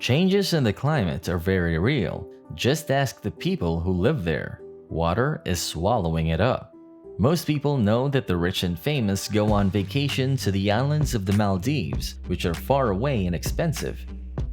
Changes in the climate are very real. Just ask the people who live there. Water is swallowing it up. Most people know that the rich and famous go on vacation to the islands of the Maldives, which are far away and expensive.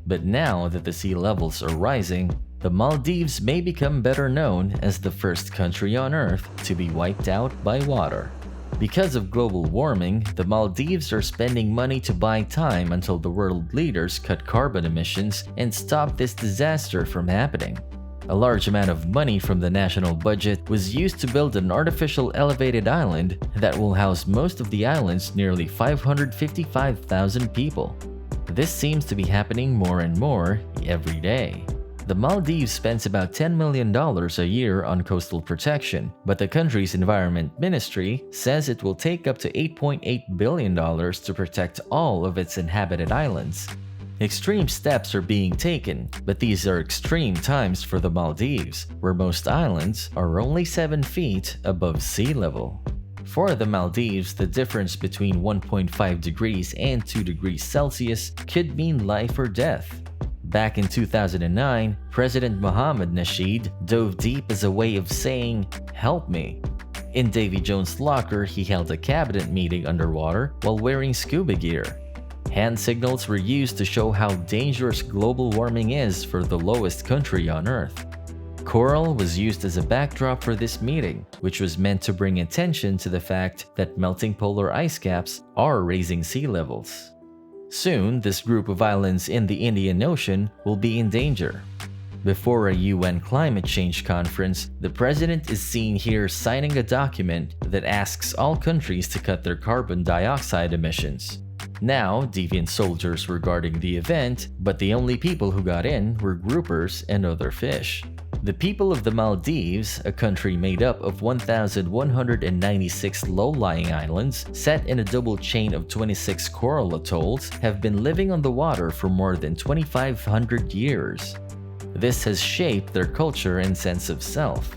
But now that the sea levels are rising, the Maldives may become better known as the first country on Earth to be wiped out by water. Because of global warming, the Maldives are spending money to buy time until the world leaders cut carbon emissions and stop this disaster from happening. A large amount of money from the national budget was used to build an artificial elevated island that will house most of the island's nearly 555,000 people. This seems to be happening more and more every day. The Maldives spends about $10 million a year on coastal protection, but the country's environment ministry says it will take up to $8.8 billion to protect all of its inhabited islands. Extreme steps are being taken, but these are extreme times for the Maldives, where most islands are only 7 feet above sea level. For the Maldives, the difference between 1.5 degrees and 2 degrees Celsius could mean life or death. Back in 2009, President Mohammed Nasheed dove deep as a way of saying, "Help me." In Davy Jones' locker, he held a cabinet meeting underwater while wearing scuba gear. Hand signals were used to show how dangerous global warming is for the lowest country on Earth. Coral was used as a backdrop for this meeting, which was meant to bring attention to the fact that melting polar ice caps are raising sea levels. Soon, this group of islands in the Indian Ocean will be in danger. Before a UN climate change conference, the president is seen here signing a document that asks all countries to cut their carbon dioxide emissions. Now, deviant soldiers were guarding the event, but the only people who got in were groupers and other fish. The people of the Maldives, a country made up of 1,196 low-lying islands set in a double chain of 26 coral atolls, have been living on the water for more than 2,500 years. This has shaped their culture and sense of self.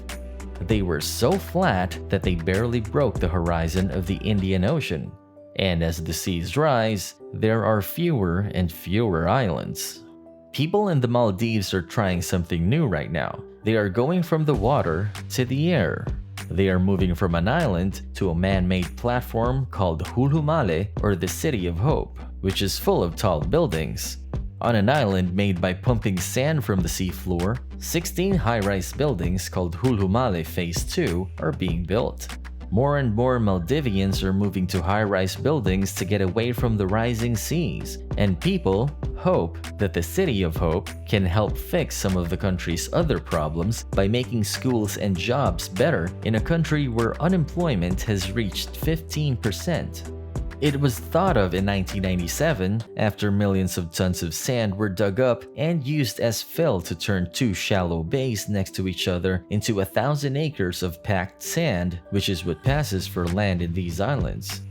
They were so flat that they barely broke the horizon of the Indian Ocean. And as the seas rise, there are fewer and fewer islands. People in the Maldives are trying something new right now. They are going from the water to the air. They are moving from an island to a man-made platform called Hulhumale, or the City of Hope, which is full of tall buildings. On an island made by pumping sand from the seafloor, 16 high-rise buildings called Hulhumale Phase 2 are being built. More and more Maldivians are moving to high-rise buildings to get away from the rising seas, and people hope that the City of Hope can help fix some of the country's other problems by making schools and jobs better in a country where unemployment has reached 15%. It was thought of in 1997 after millions of tons of sand were dug up and used as fill to turn 2 shallow bays next to each other into 1,000 acres of packed sand, which is what passes for land in these islands.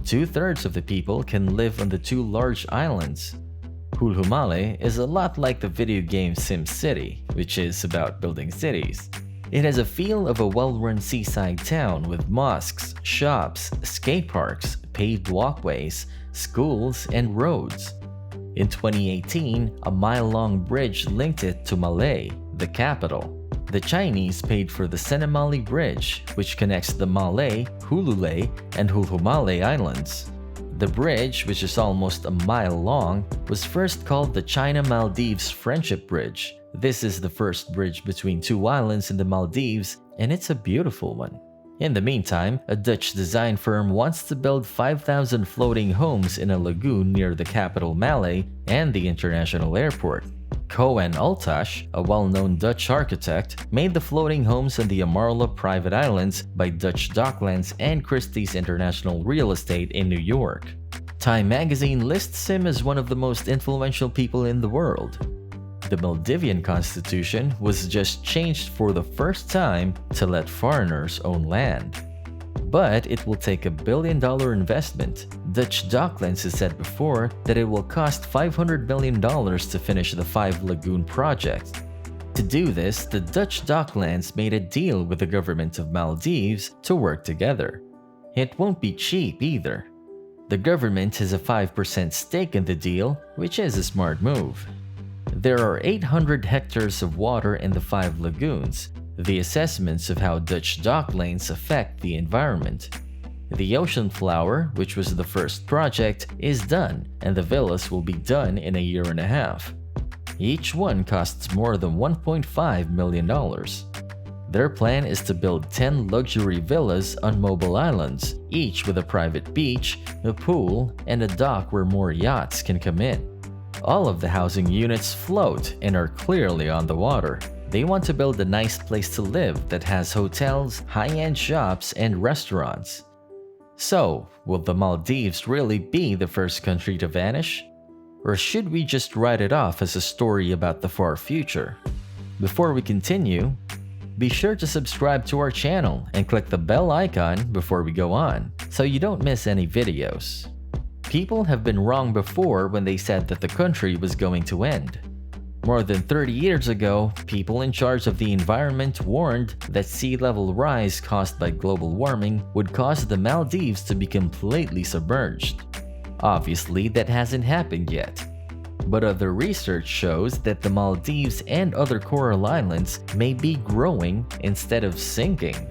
2/3 of the people can live on the 2 large islands. Hulhumale is a lot like the video game SimCity, which is about building cities. It has a feel of a well-run seaside town with mosques, shops, skate parks, paved walkways, schools, and roads. In 2018, a mile-long bridge linked it to Malé, the capital. The Chinese paid for the Senamali Bridge, which connects the Malé, Hulule, and Hulhumale Islands. The bridge, which is almost a mile long, was first called the China-Maldives Friendship Bridge. This is the first bridge between 2 islands in the Maldives, and it's a beautiful one. In the meantime, a Dutch design firm wants to build 5,000 floating homes in a lagoon near the capital Malé and the international airport. Cohen Altash, a well-known Dutch architect, made the floating homes on the Amarla private islands by Dutch Docklands and Christie's International Real Estate in New York. Time magazine lists him as one of the most influential people in the world. The Maldivian constitution was just changed for the first time to let foreigners own land. But it will take $1 billion investment. Dutch Docklands has said before that it will cost $500 million to finish the 5-lagoon project. To do this, the Dutch Docklands made a deal with the government of Maldives to work together. It won't be cheap either. The government has a 5% stake in the deal, which is a smart move. There are 800 hectares of water in the 5 lagoons. The assessments of how Dutch dock lanes affect the environment. The Ocean Flower, which was the first project, is done, and the villas will be done in a year and a half. Each one costs more than $1.5 million. Their plan is to build 10 luxury villas on mobile islands, each with a private beach, a pool, and a dock where more yachts can come in. All of the housing units float and are clearly on the water. They want to build a nice place to live that has hotels, high-end shops, and restaurants. So, will the Maldives really be the first country to vanish? Or should we just write it off as a story about the far future? Before we continue, be sure to subscribe to our channel and click the bell icon before we go on, so you don't miss any videos. People have been wrong before when they said that the country was going to end. More than 30 years ago, people in charge of the environment warned that sea level rise caused by global warming would cause the Maldives to be completely submerged. Obviously, that hasn't happened yet. But other research shows that the Maldives and other coral islands may be growing instead of sinking.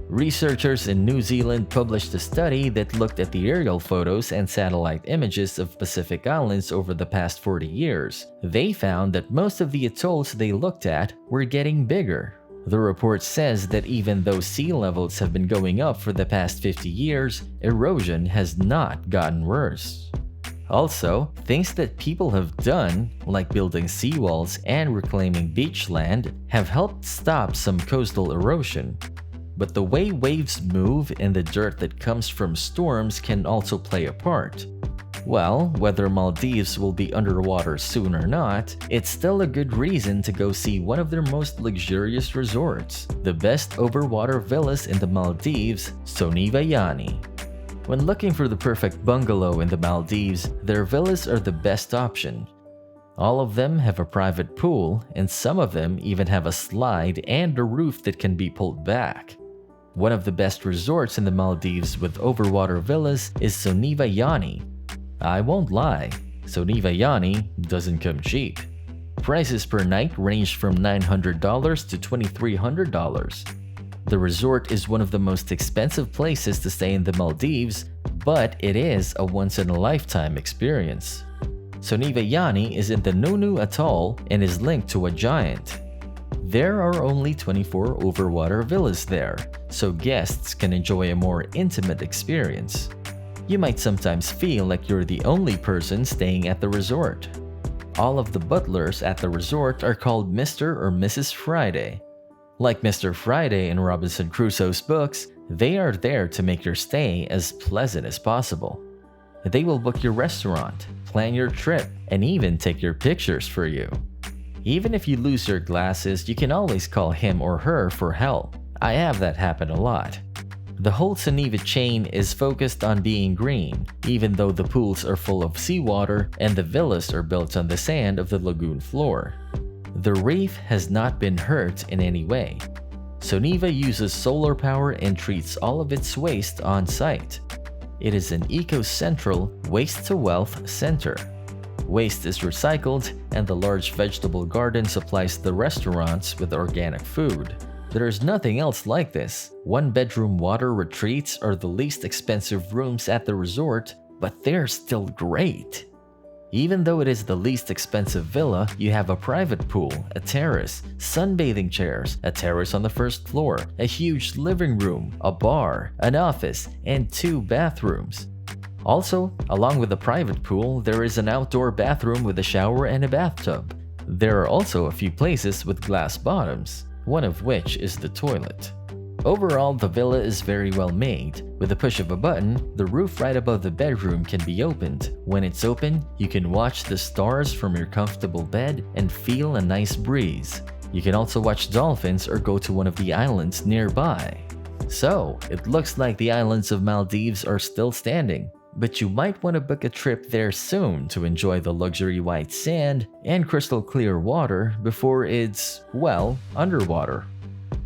Researchers in New Zealand published a study that looked at the aerial photos and satellite images of Pacific Islands over the past 40 years. They found that most of the atolls they looked at were getting bigger. The report says that even though sea levels have been going up for the past 50 years, erosion has not gotten worse. Also, things that people have done, like building seawalls and reclaiming beachland, have helped stop some coastal erosion. But the way waves move and the dirt that comes from storms can also play a part. Well, whether Maldives will be underwater soon or not, it's still a good reason to go see one of their most luxurious resorts, the best overwater villas in the Maldives, Sonivayani. When looking for the perfect bungalow in the Maldives, their villas are the best option. All of them have a private pool, and some of them even have a slide and a roof that can be pulled back. One of the best resorts in the Maldives with overwater villas is Sonivayani. I won't lie, Sonivayani doesn't come cheap. Prices per night range from $900 to $2,300. The resort is one of the most expensive places to stay in the Maldives, but it is a once-in-a-lifetime experience. Sonivayani is in the Nunu Atoll and is linked to a giant. There are only 24 overwater villas there, so guests can enjoy a more intimate experience. You might sometimes feel like you're the only person staying at the resort. All of the butlers at the resort are called Mr. or Mrs. Friday. Like Mr. Friday in Robinson Crusoe's books, they are there to make your stay as pleasant as possible. They will book your restaurant, plan your trip, and even take your pictures for you. Even if you lose your glasses, you can always call him or her for help. I have that happen a lot. The whole Soniva chain is focused on being green, even though the pools are full of seawater and the villas are built on the sand of the lagoon floor. The reef has not been hurt in any way. Soniva uses solar power and treats all of its waste on site. It is an eco-central waste-to-wealth center. Waste is recycled, and the large vegetable garden supplies the restaurants with organic food. There is nothing else like this. One-bedroom water retreats are the least expensive rooms at the resort, but they're still great. Even though it is the least expensive villa, you have a private pool, a terrace, sunbathing chairs, a terrace on the first floor, a huge living room, a bar, an office, and 2 bathrooms. Also, along with the private pool, there is an outdoor bathroom with a shower and a bathtub. There are also a few places with glass bottoms, one of which is the toilet. Overall, the villa is very well made. With the push of a button, the roof right above the bedroom can be opened. When it's open, you can watch the stars from your comfortable bed and feel a nice breeze. You can also watch dolphins or go to one of the islands nearby. So, it looks like the islands of Maldives are still standing. But you might want to book a trip there soon to enjoy the luxury white sand and crystal clear water before it's, well, underwater.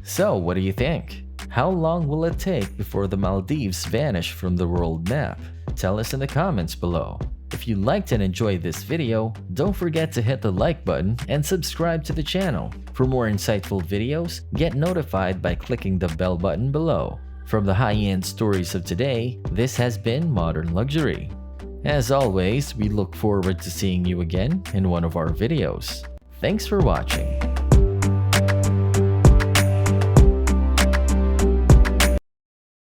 So, what do you think? How long will it take before the Maldives vanish from the world map? Tell us in the comments below. If you liked and enjoyed this video, don't forget to hit the like button and subscribe to the channel. For more insightful videos, get notified by clicking the bell button below. From the high-end stories of today, this has been Modern Luxury. As always, we look forward to seeing you again in one of our videos. Thanks for watching.